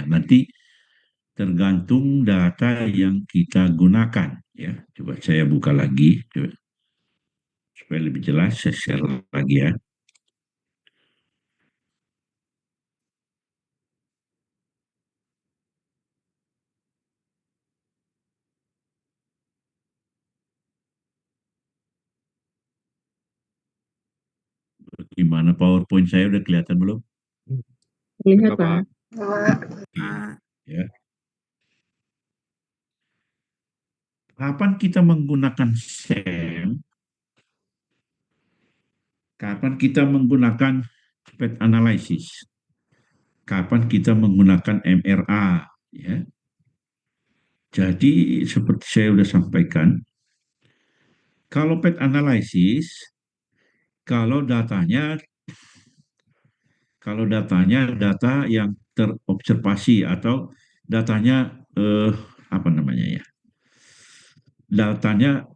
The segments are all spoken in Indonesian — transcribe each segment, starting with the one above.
Ya, nanti tergantung data yang kita gunakan. Ya, coba saya buka lagi, coba, supaya lebih jelas. Saya share lagi ya. Gimana PowerPoint saya udah kelihatan belum? Terlihat, Pak. Ya. Kapan kita menggunakan SEM? Kapan kita menggunakan pet analysis? Kapan kita menggunakan MRA? Ya. Jadi seperti saya sudah sampaikan, kalau pet analysis, kalau datanya data yang terobservasi atau datanya apa namanya ya? Datanya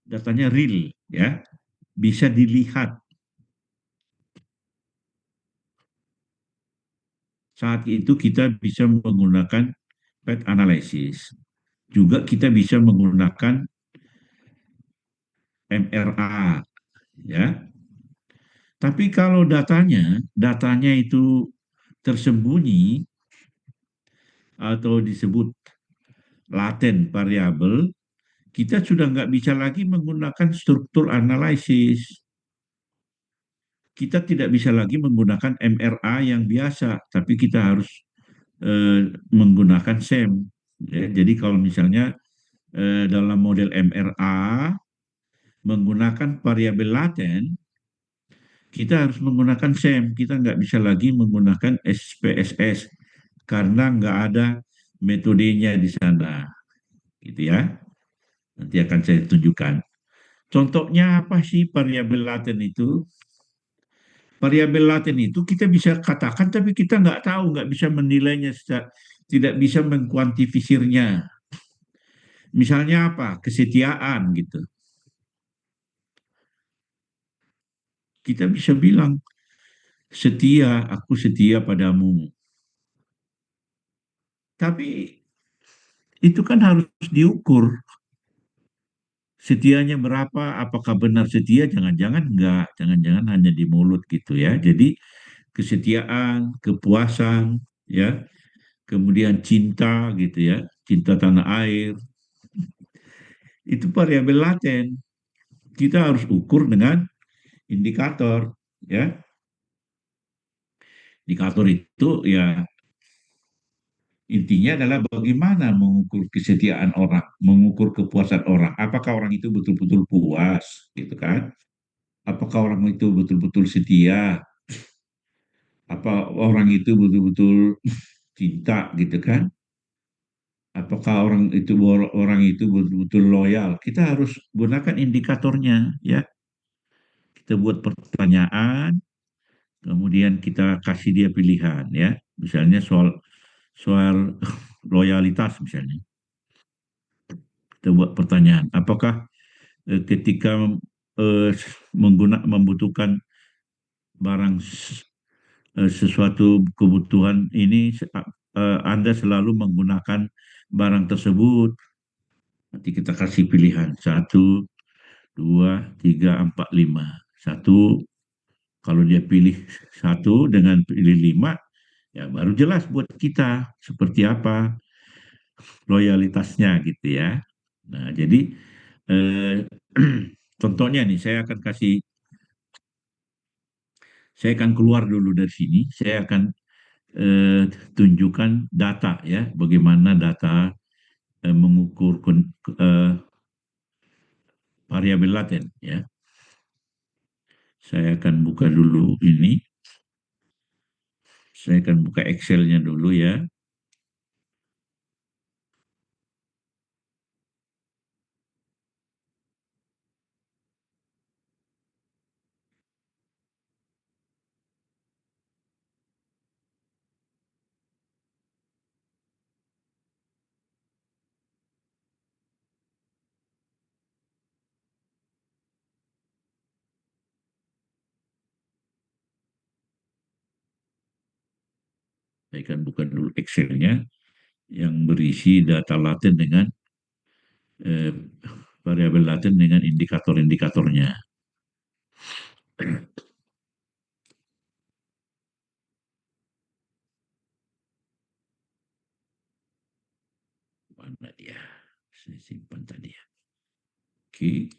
datanya real ya, bisa dilihat saat itu kita bisa menggunakan pet analysis. Juga kita bisa menggunakan MRA ya. Tapi kalau datanya itu tersembunyi atau disebut laten variabel, kita sudah nggak bisa lagi menggunakan struktur analisis. Kita tidak bisa lagi menggunakan MRA yang biasa, tapi kita harus menggunakan SEM. Ya, jadi kalau misalnya dalam model MRA menggunakan variabel laten, kita harus menggunakan SEM. Kita nggak bisa lagi menggunakan SPSS karena nggak ada metodenya di sana, gitu ya. Nanti akan saya tunjukkan. Contohnya apa sih variabel laten itu? Variabel laten itu kita bisa katakan, tapi kita nggak tahu, nggak bisa menilainya, tidak bisa mengkuantifisirnya. Misalnya apa? Kesetiaan gitu. Kita bisa bilang, aku setia padamu. Tapi itu kan harus diukur. Setianya berapa? Apakah benar setia? Jangan-jangan enggak. Jangan-jangan hanya di mulut gitu ya. Jadi kesetiaan, kepuasan, ya, kemudian cinta gitu ya, cinta tanah air, itu variabel laten. Kita harus ukur dengan indikator, ya. Indikator itu ya intinya adalah bagaimana mengukur kesetiaan orang, mengukur kepuasan orang. Apakah orang itu betul-betul puas, gitu kan? Apakah orang itu betul-betul setia? Apa orang itu betul-betul cinta, gitu kan? Apakah orang itu betul-betul loyal? Kita harus gunakan indikatornya, ya. Kita buat pertanyaan, kemudian kita kasih dia pilihan, ya. Misalnya soal soal loyalitas misalnya. Kita buat pertanyaan, apakah ketika membutuhkan barang sesuatu kebutuhan ini Anda selalu menggunakan barang tersebut. Nanti kita kasih pilihan satu, dua, tiga, empat, lima. Satu, kalau dia pilih satu dengan pilih lima, ya baru jelas buat kita seperti apa loyalitasnya gitu ya. Nah, jadi eh, contohnya nih, saya akan keluar dulu dari sini, saya akan eh, tunjukkan data ya, bagaimana data mengukur eh, variabel laten ya. Saya akan buka dulu ini, saya akan buka Excel-nya dulu ya. Saya akan buka dulu Excel-nya yang berisi data laten dengan eh, variabel laten dengan indikator-indikatornya. Mana dia? Saya simpan tadi ya. Oke.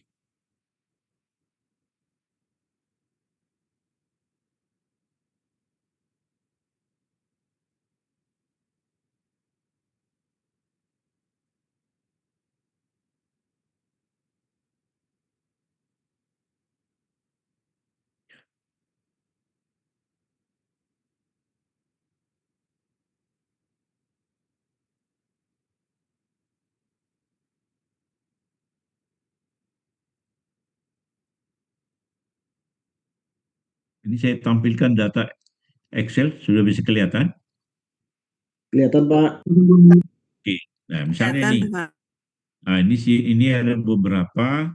Ini saya tampilkan data Excel, sudah bisa kelihatan? Kelihatan, Pak. Oke. Nah, misalnya Kelihatan, nih, Pak. ini ada beberapa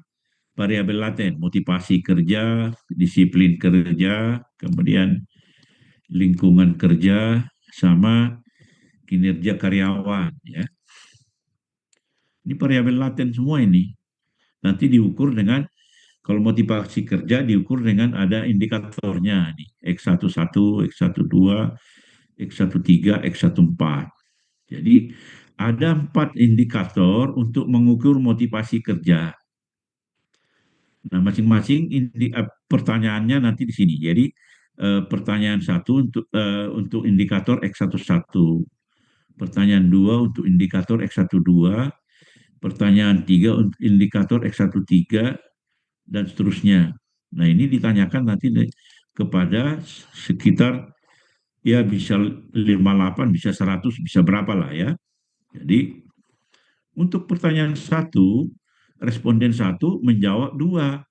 variabel laten, motivasi kerja, disiplin kerja, kemudian lingkungan kerja, sama kinerja karyawan. Ya, ini variabel laten semua ini. Nanti diukur dengan kalau motivasi kerja diukur dengan ada indikatornya nih, X11, X12, X13, X14. Jadi ada 4 indikator untuk mengukur motivasi kerja. Nah, masing-masing pertanyaannya nanti di sini. Jadi pertanyaan satu untuk indikator X11, pertanyaan dua untuk indikator X12, pertanyaan tiga untuk indikator X13, dan seterusnya. Nah, ini ditanyakan nanti kepada sekitar ya bisa 58, bisa 100, bisa berapa lah ya. Jadi untuk pertanyaan satu, responden satu menjawab dua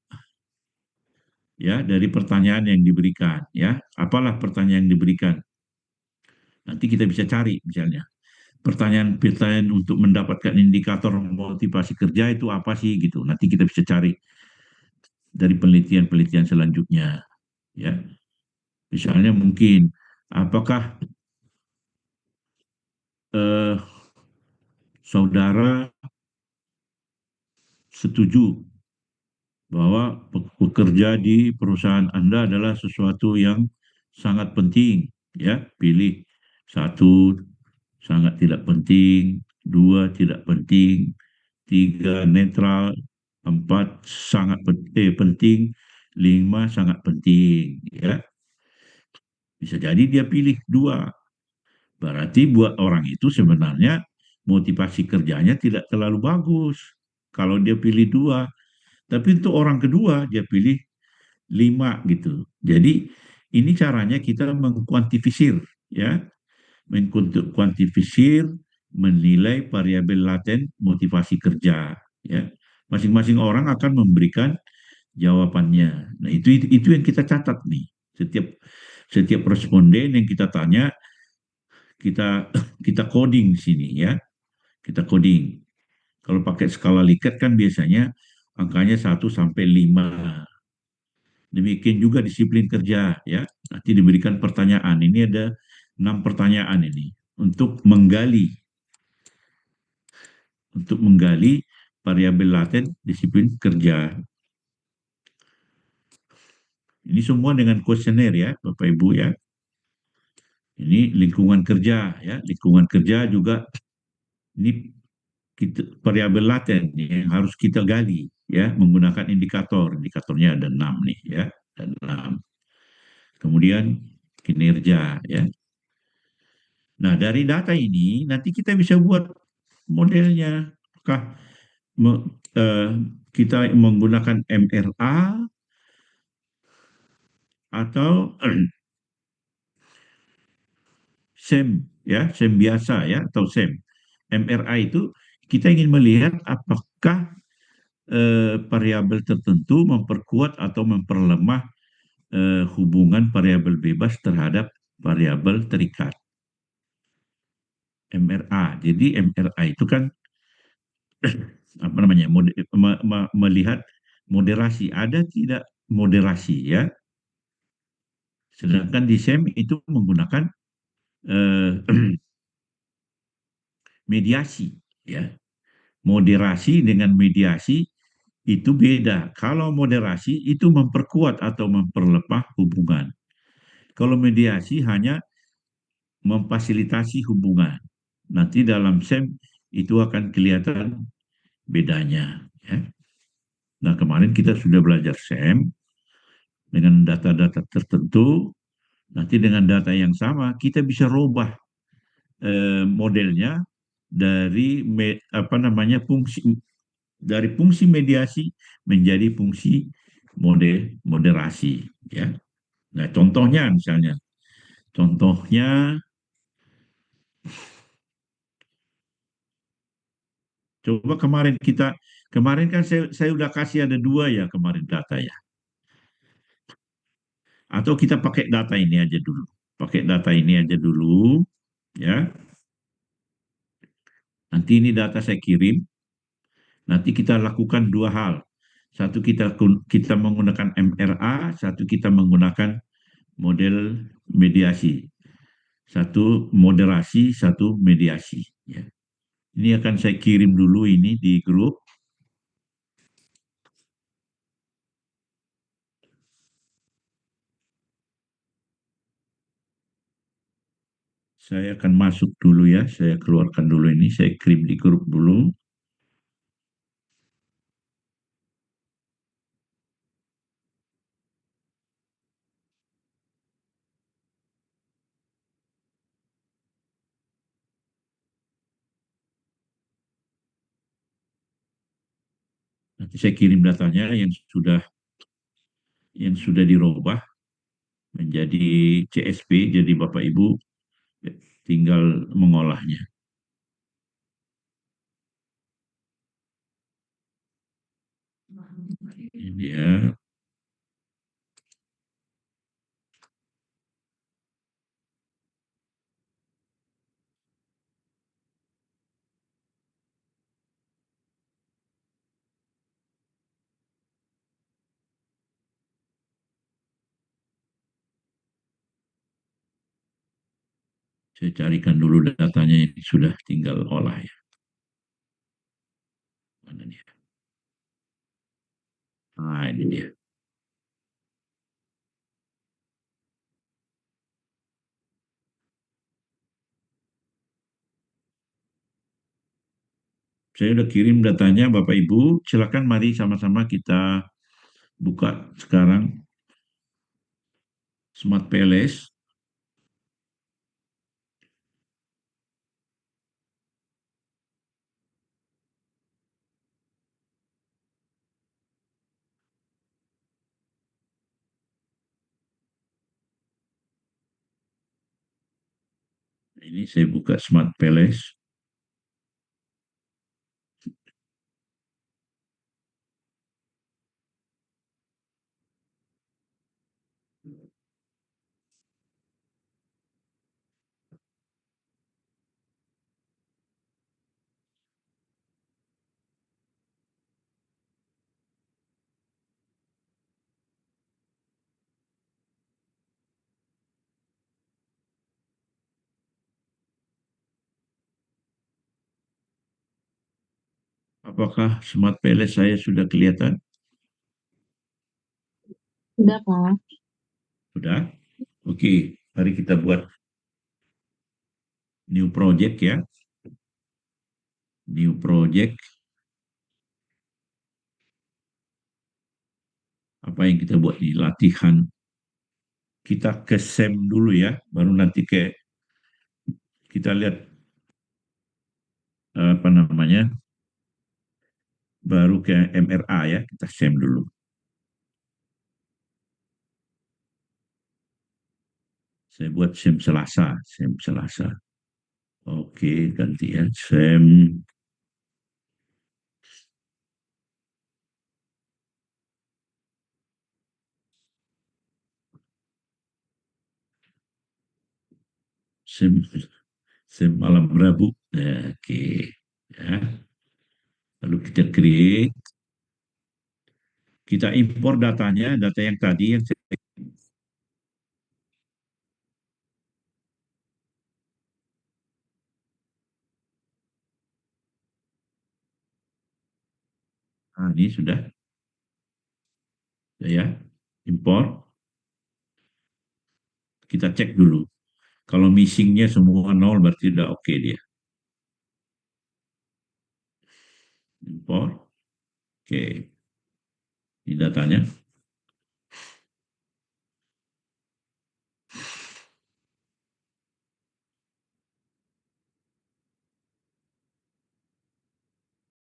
ya dari pertanyaan yang diberikan ya. Apalah pertanyaan yang diberikan? Nanti kita bisa cari misalnya. Pertanyaan-pertanyaan untuk mendapatkan indikator motivasi kerja itu apa sih gitu. Nanti kita bisa cari dari penelitian-penelitian selanjutnya ya. Misalnya mungkin apakah eh, saudara setuju bahwa bekerja di perusahaan Anda adalah sesuatu yang sangat penting, ya. Pilih satu, sangat tidak penting, dua, tidak penting, tiga, netral, empat, sangat penting, lima, sangat penting, ya. Bisa jadi dia pilih dua. Berarti buat orang itu sebenarnya motivasi kerjanya tidak terlalu bagus. Kalau dia pilih dua, tapi untuk orang kedua dia pilih lima gitu. Jadi ini caranya kita mengkuantifisir, ya, mengkuantifisir, menilai variabel laten motivasi kerja, ya. Masing-masing orang akan memberikan jawabannya. Nah, itu yang kita catat nih. Setiap setiap responden yang kita tanya, kita kita coding di sini ya. Kita coding. Kalau pakai skala Likert kan biasanya angkanya 1 sampai 5. Demikian juga disiplin kerja ya. Nanti diberikan pertanyaan. Ini ada 6 pertanyaan ini untuk menggali variabel laten disiplin kerja. Ini semua dengan kuesioner ya, Bapak Ibu ya. Ini lingkungan kerja ya, lingkungan kerja juga ini variabel laten yang harus kita gali ya menggunakan indikator. Indikatornya ada 6 nih ya, ada 6. Kemudian kinerja ya. Nah, dari data ini nanti kita bisa buat modelnya. Apakah kita menggunakan MRA atau SEM ya, SEM biasa ya atau SEM. MRA itu kita ingin melihat apakah variabel tertentu memperkuat atau memperlemah hubungan variabel bebas terhadap variabel terikat. MRA. Jadi MRA itu kan apa namanya? Melihat moderasi ada tidak moderasi ya. Sedangkan di SEM itu menggunakan eh, mediasi, ya. Moderasi dengan mediasi itu beda. Kalau moderasi itu memperkuat atau memperlemah hubungan. Kalau mediasi hanya memfasilitasi hubungan. Nanti dalam SEM itu akan kelihatan bedanya. Ya. Nah, kemarin kita sudah belajar SEM dengan data-data tertentu. Nanti dengan data yang sama kita bisa rubah modelnya dari apa namanya fungsi dari fungsi mediasi menjadi fungsi moderasi. Ya. Nah, contohnya coba kemarin kan saya udah kasih ada dua ya kemarin data ya. Atau kita pakai data ini aja dulu. Pakai data ini aja dulu, ya. Nanti ini data saya kirim. Nanti kita lakukan dua hal. Satu kita menggunakan MRA, satu kita menggunakan model mediasi. Satu moderasi, satu mediasi. Ya. Ini akan saya kirim dulu ini di grup. Saya akan masuk dulu ya. Saya keluarkan dulu ini. Saya kirim di grup dulu. Nanti saya kirim datanya yang sudah dirubah menjadi CSV. Jadi Bapak Ibu tinggal mengolahnya. Ini dia. Saya carikan dulu datanya yang sudah tinggal olah ya. Mana dia? Nah, ini dia. Saya sudah kirim datanya, Bapak Ibu. Silakan mari sama-sama kita buka sekarang Smart PLS. Ini saya buka Smart PLS. Apakah Smart PLS saya sudah kelihatan? Sudah, Pak. Sudah? Oke, mari kita buat new project ya. New project. Apa yang kita buat di latihan. Kita ke SEM dulu ya, baru nanti kita lihat apa namanya, baru ke MRA ya, kita SEM dulu. Saya buat SEM Selasa. Oke, ganti ya, SEM, SEM malam Rabu. Nah, oke, ya. Lalu kita create, kita impor datanya, data yang tadi yang saya Nah, ini sudah ya, impor. Kita cek dulu. Kalau missingnya semua nol berarti udah oke dia. Impor. Oke. Ini datanya.